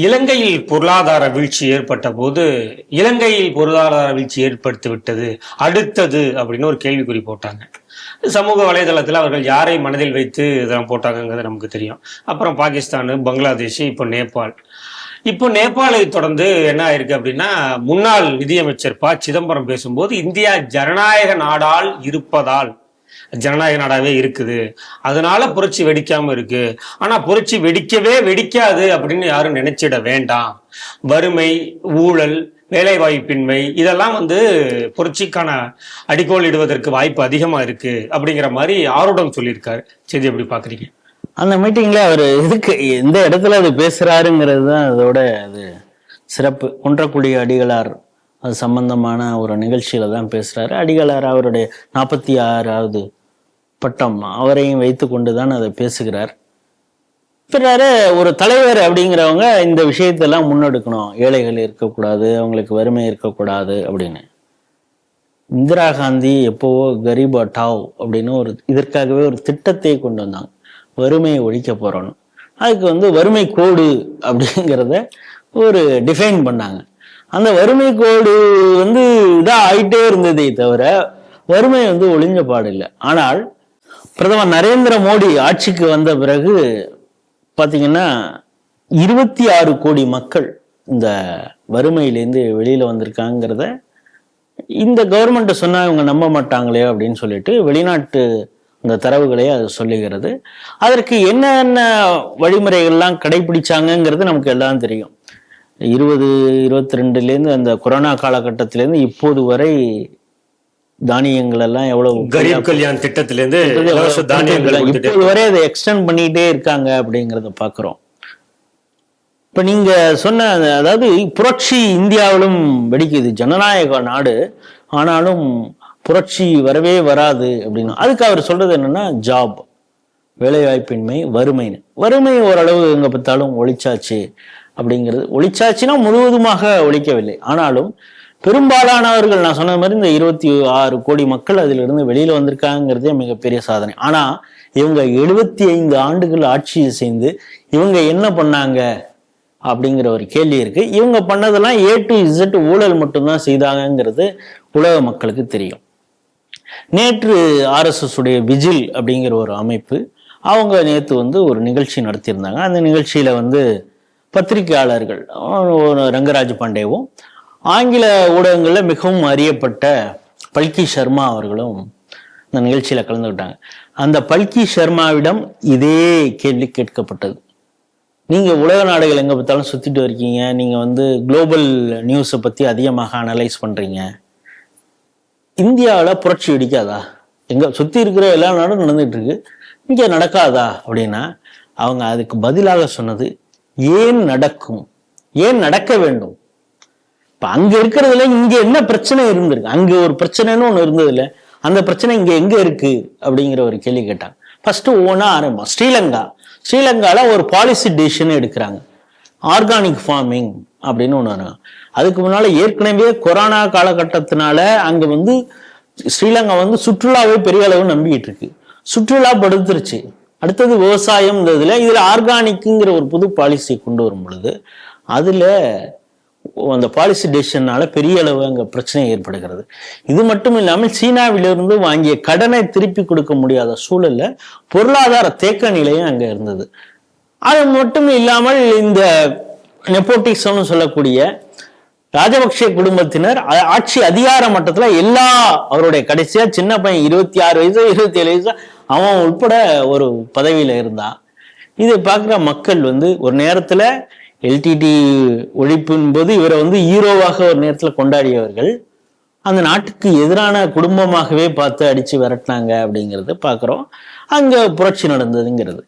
இலங்கையில் பொருளாதார வீழ்ச்சி ஏற்பட்ட போது இலங்கையில் பொருளாதார வீழ்ச்சி ஏற்படுத்தி விட்டது அடுத்தது அப்படின்னு ஒரு கேள்விக்குறி போட்டாங்க. சமூக வலைதளத்தில் அவர்கள் யாரை மனதில் வைத்து இதெல்லாம் போட்டாங்கிறது நமக்கு தெரியும். அப்புறம் பாகிஸ்தான், பங்களாதேஷ், இப்போ நேபாளை தொடர்ந்து என்ன ஆயிருக்கு அப்படின்னா, முன்னாள் நிதியமைச்சர் சிதம்பரம் பேசும்போது இந்தியா ஜனநாயக நாடால் இருப்பதால் ஜனநாயக நாடாவே இருக்குது, அதனால புரட்சி வெடிக்காம இருக்கு. ஆனா புரட்சி வெடிக்கவே வெடிக்காது அப்படின்னு யாரும் நினைச்சிட வேண்டாம். வறுமை, ஊழல், வேலைவாய்ப்பின்மை இதெல்லாம் புரட்சிக்கான அடிக்கோல் இடுவதற்கு வாய்ப்பு அதிகமா இருக்கு அப்படிங்கிற மாதிரி ஆரோடம் சொல்லியிருக்காரு. செய்தி எப்படி பாக்குறீங்க? அந்த மீட்டிங்ல அவர் எதுக்கு எந்த இடத்துல அது பேசுறாருங்கிறது தான் அதோட அது சிறப்பு. குன்றக்குடி அடிகளார் அது சம்பந்தமான ஒரு நிகழ்ச்சியில தான் பேசுறாரு. அடிகளார் அவருடைய 46வது பட்டம் அவரையும் வைத்து கொண்டு தான் அதை பேசுகிறார். பிறகு ஒரு தலைவர் அப்படிங்கிறவங்க இந்த விஷயத்தெல்லாம் முன்னெடுக்கணும். ஏழைகள் இருக்கக்கூடாது, அவங்களுக்கு வறுமை இருக்கக்கூடாது அப்படின்னு. இந்திரா காந்தி எப்போவோ கரீப் ஹட்டாவ் அப்படின்னு இதற்காகவே ஒரு திட்டத்தை கொண்டு வந்தாங்க. வறுமையை ஒழிக்க போறோம்னு. அதுக்கு வறுமை கோடு அப்படிங்கிறத ஒரு டிஃபைன் பண்ணாங்க. அந்த வறுமை கோடு இதாக ஆயிட்டே இருந்ததே தவிர வறுமை ஒழிஞ்ச பாடு இல்லை. ஆனால் பிரதமர் நரேந்திர மோடி ஆட்சிக்கு வந்த பிறகு பார்த்தீங்கன்னா 26 கோடி மக்கள் இந்த வறுமையிலேருந்து வெளியில வந்திருக்காங்கிறத இந்த கவர்மெண்ட் சொன்னா இவங்க நம்ப மாட்டாங்களே அப்படின்னு சொல்லிட்டு வெளிநாட்டு அந்த தரவுகளே அது சொல்லுகிறது. அதற்கு என்னென்ன வழிமுறைகள்லாம் கடைபிடிச்சாங்கிறது நமக்கு எல்லாம் தெரியும். 2022 அந்த கொரோனா காலகட்டத்திலேருந்து இப்போது வரை தானியங்கள் எல்லாம் எவ்வளவு கரீப் கல்யாண் திட்டத்திலேருந்து இப்போது வரை அதை எக்ஸ்டெண்ட் பண்ணிக்கிட்டே இருக்காங்க அப்படிங்கிறத பாக்குறோம். இப்ப நீங்க சொன்ன அதாவது புரட்சி இந்தியாவிலும் வெடிக்குது. ஜனநாயக நாடு, ஆனாலும் புரட்சி வரவே வராது அப்படின்னு. அதுக்கு அவர் சொல்றது என்னன்னா ஜாப், வேலைவாய்ப்பின்மை, வறுமை ஓரளவு எங்க பார்த்தாலும் ஒழிச்சாச்சு அப்படிங்கிறது. ஒழிச்சாச்சுன்னா முழுவதுமாக ஒழிக்கவில்லை, ஆனாலும் பெரும்பாலானவர்கள் நான் சொன்ன மாதிரி இந்த 26 கோடி மக்கள் அதுல இருந்து வெளியில வந்திருக்காங்கிறதே மிகப்பெரிய சாதனை. ஆனா இவங்க 75 ஆண்டுகள் ஆட்சியை செய்து இவங்க என்ன பண்ணாங்க அப்படிங்கிற ஒரு கேள்வி இருக்கு. இவங்க பண்ணதெல்லாம் A to Z ஊழல் மட்டும்தான் செய்தாங்கிறது உலக மக்களுக்கு தெரியும். நேற்று RSS உடைய விஜில் அப்படிங்கிற ஒரு அமைப்பு அவங்க நேற்று ஒரு நிகழ்ச்சி நடத்தியிருந்தாங்க. அந்த நிகழ்ச்சியில பத்திரிகையாளர்கள் ரங்கராஜ் பாண்டேவும் ஆங்கில ஊடகங்கள்ல மிகவும் அறியப்பட்ட பல்கி சர்மா அவர்களும் இந்த நிகழ்ச்சியில கலந்துக்கிட்டாங்க. அந்த பல்கி சர்மாவிடம் இதே கேள்வி கேட்கப்பட்டது. நீங்க உலக நாடுகள் எங்க பார்த்தாலும் சுத்திட்டு இருக்கீங்க, நீங்க குளோபல் நியூஸை பத்தி அதிகமாக அனலைஸ் பண்றீங்க, இந்தியாவில் புரட்சி வெடிக்காதா? எங்க சுத்தி இருக்கிற எல்லா நாடும் நடந்துட்டு இருக்கு, இங்க நடக்காதா அப்படின்னா அவங்க அதுக்கு பதிலாக சொன்னது ஏன் நடக்கும், ஏன் நடக்க வேண்டும். இப்ப அங்க இருக்கிறதுல இங்க என்ன பிரச்சனை இருந்திருக்கு, அங்க ஒரு பிரச்சனைன்னு ஒண்ணு இருந்தது இல்ல, அந்த பிரச்சனை இங்க எங்க இருக்கு அப்படிங்கிற ஒரு கேள்வி கேட்டாங்க. ஃபர்ஸ்ட் ஒவ்வொன்றா ஆரம்பம். ஸ்ரீலங்கால ஒரு பாலிசி டிசிஷன் எடுக்கிறாங்க, ஆர்கானிக் ஃபார்மிங் அப்படின்னு ஒண்ணு. அதுக்கு முன்னால ஏற்கனவே கொரோனா காலகட்டத்தினால அங்க ஸ்ரீலங்கா சுற்றுலாவே பெரிய அளவு நம்பிக்கிட்டு இருக்கு, சுற்றுலா படுத்துருச்சு. அடுத்தது விவசாயம் இதுல ஆர்கானிக்குங்கிற ஒரு புது பாலிசி கொண்டு வரும் பொழுது அதுல அந்த பாலிசி டெசிஷனால பெரிய அளவு அங்க பிரச்சனை ஏற்படுகிறது. இது மட்டும் இல்லாமல் சீனாவிலிருந்து வாங்கிய கடனை திருப்பி கொடுக்க முடியாத சூழல்ல பொருளாதார தேக்க நிலையும் அங்க இருந்தது. அது மட்டும் இல்லாமல் இந்த நெப்போட்டிசம்னு சொல்லக்கூடிய ராஜபக்சே குடும்பத்தினர் ஆட்சி அதிகார மட்டத்துல அவருடைய கடைசியா சின்ன பையன் 26 வயசு 27 வயசு அவன் உட்பட ஒரு பதவியில இருந்தான். இதை பார்க்குற மக்கள் ஒரு நேரத்துல எல்டிடி ஒழிப்பின் போது இவரை ஹீரோவாக ஒரு நேரத்துல கொண்டாடியவர்கள் அந்த நாட்டுக்கு எதிரான குடும்பமாகவே பார்த்து அடிச்சு விரட்டினாங்க அப்படிங்கிறத பார்க்குறோம். அங்க புரட்சி நடந்ததுங்கிறது.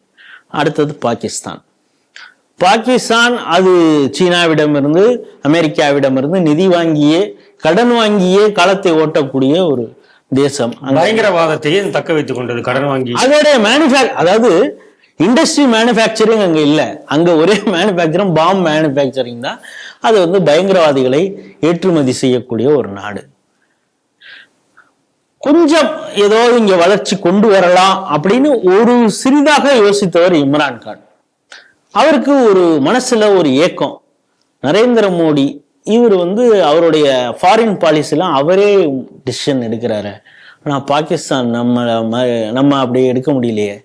அடுத்தது பாகிஸ்தான் அது சீனாவிடமிருந்து அமெரிக்காவிடமிருந்து நிதி வாங்கியே கடன் வாங்கியே காலத்தை ஓட்டக்கூடிய ஒரு தேசம். பயங்கரவாதத்தையும் தக்க வைத்துக் கொண்டது கடன் வாங்கி. அதோட அதாவது இண்டஸ்ட்ரி மேனுஃபேக்சரிங் அங்க இல்ல, அங்க ஒரே மேனுஃபேக்சரிங் பாம் மேனுஃபேக்சரிங் தான். அது பயங்கரவாதிகளை ஏற்றுமதி செய்யக்கூடிய ஒரு நாடு. கொஞ்சம் ஏதோ இங்க வளர்ச்சி கொண்டு வரலாம் அப்படின்னு ஒரு சிறிதாக யோசித்தவர் இம்ரான்கான். அவருக்கு ஒரு மனசுல ஒரு ஏக்கம். நரேந்திர மோடி இவர் வந்து அவருடைய ஃபாரின் பாலிசிலாம் அவரே டிசிஷன் எடுக்கிறாரு. ஆனா பாகிஸ்தான் நம்ம அப்படி எடுக்க முடியலையே.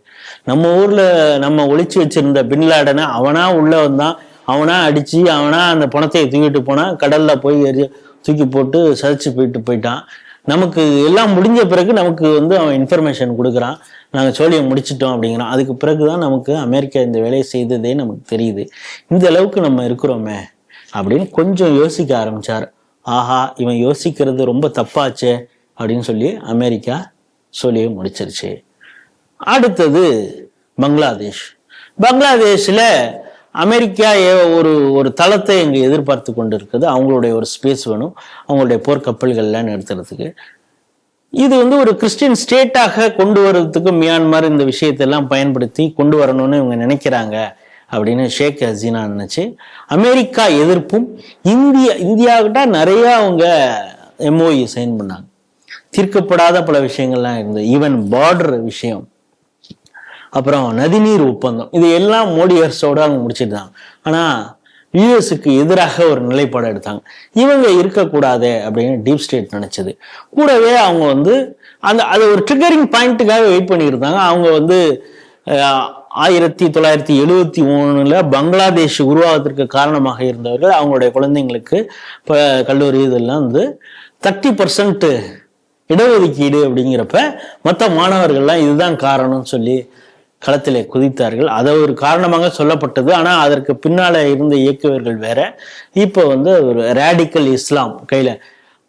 நம்ம ஊர்ல நம்ம ஒளிச்சு வச்சிருந்த பின்லாடனை அவனா உள்ள வந்தான், அவனா அடிச்சு அவனா அந்த பணத்தை தூக்கிட்டு போனா, கடல்ல போய் தூக்கி போட்டு சதைச்சு போயிட்டான். நமக்கு எல்லாம் முடிஞ்ச பிறகு நமக்கு வந்து அவன் இன்ஃபர்மேஷன் கொடுக்குறான், நாங்கள் சோழியை முடிச்சிட்டோம் அப்படிங்கிறான். அதுக்கு பிறகுதான் நமக்கு அமெரிக்கா இந்த வேலையை செய்ததே நமக்கு தெரியுது. இந்த அளவுக்கு நம்ம இருக்கிறோமே அப்படின்னு கொஞ்சம் யோசிக்க ஆரம்பிச்சார். ஆஹா, இவன் யோசிக்கிறது ரொம்ப தப்பாச்சே அப்படின்னு சொல்லி அமெரிக்கா சோழியை முடிச்சிருச்சு. அடுத்தது பங்களாதேஷ். பங்களாதேஷ்ல அமெரிக்கா ஒரு தளத்தை இங்கே எதிர்பார்த்து கொண்டு இருக்குது. அவங்களுடைய ஒரு ஸ்பேஸ் வேணும், அவங்களுடைய போர்க்கப்பல்கள்லாம் நிறுத்துறதுக்கு. இது வந்து ஒரு கிறிஸ்டியன் ஸ்டேட்டாக கொண்டு வர்றதுக்கு மியான்மர் இந்த விஷயத்தெல்லாம் பயன்படுத்தி கொண்டு வரணும்னு இவங்க நினைக்கிறாங்க அப்படின்னு ஷேக் ஹசீனா நினைச்சு அமெரிக்கா எதிர்ப்பும் இந்தியாவிட்ட நிறைய அவங்க எம்ஓஇ சைன் பண்ணாங்க. தீர்க்கப்படாத பல விஷயங்கள்லாம் இருந்தது. ஈவன் பார்டர் விஷயம், அப்புறம் நதிநீர் ஒப்பந்தம், இது எல்லாம் மோடி அரசோட அவங்க முடிச்சிருந்தாங்க. ஆனா யுஎஸ்க்கு எதிராக ஒரு நிலைப்பாடு எடுத்தாங்க. இவங்க இருக்கக்கூடாது அப்படின்னு டீப் ஸ்டேட் நினைச்சது. கூடவே அவங்க வந்து அது ஒரு ட்ரிகரிங் பாயிண்ட்டுக்காக வெயிட் பண்ணியிருந்தாங்க. அவங்க வந்து 1973 பங்களாதேஷ் உருவாவதற்கு காரணமாக இருந்தவர்கள் அவங்களுடைய குழந்தைங்களுக்கு இப்போ கல்லூரி இதெல்லாம் வந்து 30% இடஒதுக்கீடு அப்படிங்கிறப்ப மற்ற மாணவர்கள்லாம் இதுதான் காரணம்னு சொல்லி களத்திலே குதித்தார்கள். அதை ஒரு காரணமாக சொல்லப்பட்டது. ஆனா அதற்கு பின்னால இருந்த இயக்குவர்கள் வேற. இப்போ வந்து ஒரு ரேடிக்கல் இஸ்லாம் கையில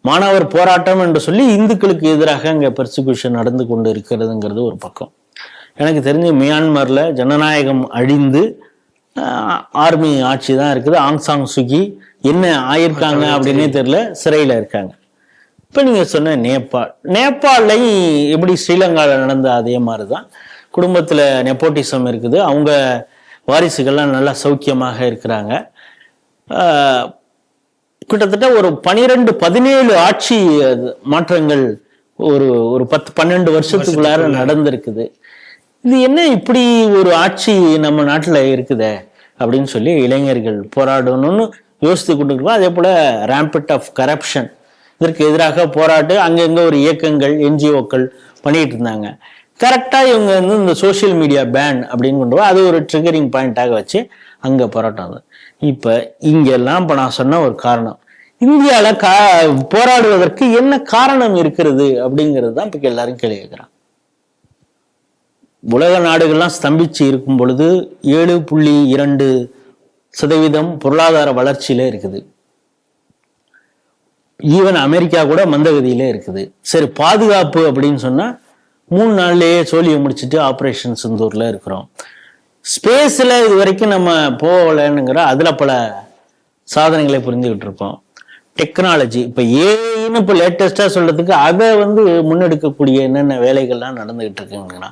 மாணவர் போராட்டம் என்று சொல்லி இந்துக்களுக்கு எதிராக அங்க பெர்சிக்யூஷன் நடந்து கொண்டு இருக்கிறதுங்கிறது ஒரு பக்கம். எனக்கு தெரிஞ்சு மியான்மர்ல ஜனநாயகம் அழிந்து ஆர்மி ஆட்சி தான் இருக்குது. ஆங் சாங் சுகி என்ன ஆயிருக்காங்க அப்படின்னே தெரியல, சிறையில இருக்காங்க. இப்ப நீங்க சொன்ன நேபாளையும் எப்படி ஸ்ரீலங்காவில் நடந்த அதே மாதிரிதான். குடும்பத்துல நெப்போட்டிசம் இருக்குது, அவங்க வாரிசுகள்லாம் நல்லா சௌக்கியமாக இருக்கிறாங்க. கிட்டத்தட்ட ஒரு 12-17 ஆட்சி மாற்றங்கள் ஒரு 10-12 வருஷத்துக்குள்ளார நடந்திருக்குது. இது என்ன இப்படி ஒரு ஆட்சி நம்ம நாட்டுல இருக்குதே அப்படின்னு சொல்லி இளைஞர்கள் போராடணும்னு யோசித்து கொண்டிருக்கோம். அதே போல ரேம்பட் ஆஃப் கரப்ஷன், இதற்கு எதிராக போராட்டு அங்கங்க ஒரு இயக்கங்கள் என்ஜிஓக்கள் பண்ணிட்டு இருந்தாங்க. கரெக்டா இவங்க வந்து இந்த சோசியல் மீடியா பேன் அப்படின்னு கொண்டு அது ஒரு ட்ரிகரிங் பாயிண்டாக வச்சு அங்க போராட்டம். இப்ப இங்கெல்லாம் இப்ப நான் சொன்ன ஒரு காரணம், இந்தியால போராடுவதற்கு என்ன காரணம் இருக்கிறது அப்படிங்கிறது தான் இப்ப எல்லாரும் கேள்வி கேட்கிறான். உலக நாடுகள்லாம் ஸ்தம்பிச்சு இருக்கும் பொழுது 7.2% பொருளாதார வளர்ச்சியில இருக்குது. ஈவன் அமெரிக்கா கூட மந்தகதியில இருக்குது. சரி, பாதுகாப்பு அப்படின்னு சொன்னா 3 நாள்லயே சோழியை முடிச்சுட்டு ஆபரேஷன் சிந்தூர்ல இருக்கிறோம். ஸ்பேஸ்ல இது வரைக்கும் நம்ம போகலன்னுங்கிற அதுல பல சாதனைகளை புரிஞ்சுக்கிட்டு இருக்கோம். டெக்னாலஜி இப்ப ஏன்னு இப்ப லேட்டஸ்டா சொல்றதுக்கு அதை வந்து முன்னெடுக்கக்கூடிய என்னென்ன வேலைகள்லாம் நடந்துகிட்டு இருக்குங்கன்னா,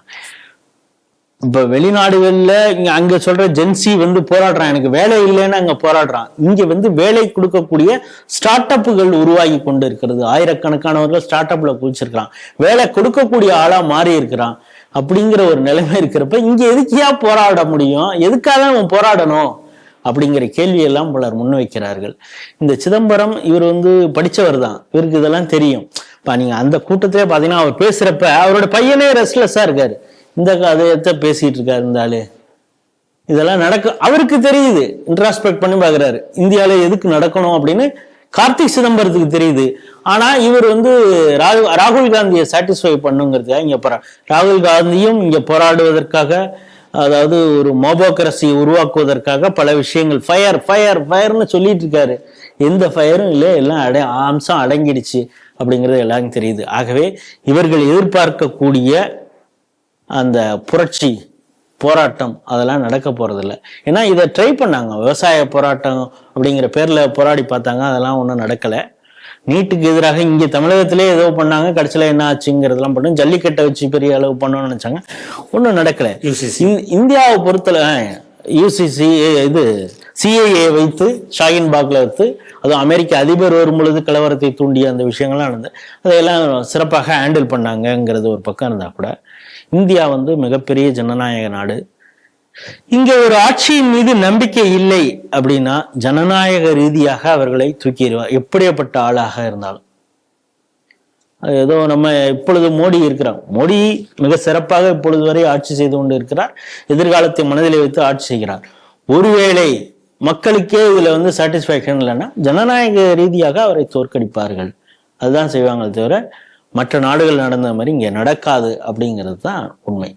இப்ப வெளிநாடுகள்ல அங்க சொல்ற ஜென்சி வந்து போராடுறான், எனக்கு வேலை இல்லைன்னு அங்க போராடுறான். இங்க வந்து வேலை கொடுக்கக்கூடிய ஸ்டார்ட் அப்புகள் உருவாகி கொண்டு இருக்கிறது. ஆயிரக்கணக்கானவர்கள் ஸ்டார்ட் அப்ல குதிச்சிருக்கிறான், வேலை கொடுக்கக்கூடிய ஆளா மாறி இருக்கிறான். அப்படிங்கிற ஒரு நிலைமை இருக்கிறப்ப இங்க எதுக்கியா போராட முடியும், எதுக்காக அவன் போராடணும் அப்படிங்கிற கேள்வியெல்லாம் பலர் முன்வைக்கிறார்கள். இந்த சிதம்பரம் இவர் வந்து படிச்சவர் தான், இவருக்கு இதெல்லாம் தெரியும். நீங்க அந்த கூட்டத்திலே பாத்தீங்கன்னா அவர் பேசுறப்ப அவரோட பையனே ரெஸ்ட்லெஸ்ஸா இருக்காரு, இந்த கதையத்தை பேசிட்டு இருக்காரு இந்த ஆளு. இதெல்லாம் அவருக்கு தெரியுது, இன்ட்ராஸ்பெக்ட் பண்ணி பாக்குறாரு இந்தியாவில எதுக்கு நடக்கணும் அப்படின்னு கார்த்திக் சிதம்பரத்துக்கு தெரியுது. ஆனா இவர் வந்து ராகுல் காந்தியை சாட்டிஸ்ஃபை பண்ணுங்கிறதுக்காக இங்க ராகுல் காந்தியும் இங்க போராடுவதற்காக, அதாவது ஒரு மோபோக்ரஸி உருவாக்குவதற்காக பல விஷயங்கள் ஃபயர் ஃபயர் ஃபயர்னு சொல்லிட்டு இருக்காரு. எந்த ஃபயரும் இல்லை, எல்லாம் அம்சம் அடங்கிடுச்சு அப்படிங்கிறது எல்லாருக்கும் தெரியுது. ஆகவே இவர்கள் எதிர்பார்க்கக்கூடிய அந்த புரட்சி போராட்டம் அதெல்லாம் நடக்க போறதில்ல. ஏன்னா இதை ட்ரை பண்ணாங்க, விவசாய போராட்டம் அப்படிங்கிற பேர்ல போராடி பார்த்தாங்க, அதெல்லாம் ஒன்றும் நடக்கலை. நீட்டுக்கு எதிராக இங்கே தமிழகத்திலே ஏதோ பண்ணாங்க, கடைசியில் என்ன ஆச்சுங்கிறதெல்லாம் பண்ணு, ஜல்லிக்கட்டை வச்சு பெரிய அளவு பண்ணணும்னு நினைச்சாங்க, ஒன்றும் நடக்கலை. இந்தியாவை பொறுத்தல யூசிசி சிஏஏ வைத்து ஷாஹின் பாக்ல வைத்து, அதுவும் அமெரிக்க அதிபர் வரும் பொழுது கலவரத்தை தூண்டிய அந்த விஷயங்கள்லாம் நடந்து அதையெல்லாம் சிறப்பாக ஹேண்டில் பண்ணாங்கங்கிறது ஒரு பக்கம் இருந்தா கூட, இந்தியா வந்து மிகப்பெரிய ஜனநாயக நாடு. இங்க ஒரு ஆட்சியின் மீது நம்பிக்கை இல்லை அப்படின்னா ஜனநாயக ரீதியாக அவர்களை தூக்கிடுவார், எப்படியாப்பட்ட ஆளாக இருந்தாலும். ஏதோ நம்ம இப்பொழுது மோடி இருக்கிறார், மோடி மிக சிறப்பாக இப்பொழுது வரை ஆட்சி செய்து கொண்டு இருக்கிறார், எதிர்காலத்தை மனதில் வைத்து ஆட்சி செய்கிறார். ஒருவேளை மக்களுக்கே இதுல சாட்டிஸ்பாக்சன் இல்லைன்னா ஜனநாயக ரீதியாக அவரை தோற்கடிப்பார்கள், அதுதான் செய்வாங்களே தவிர மற்ற நாடுகள் நடந்த மாதிரி இங்க நடக்காது அப்படிங்கிறது தான் உண்மை.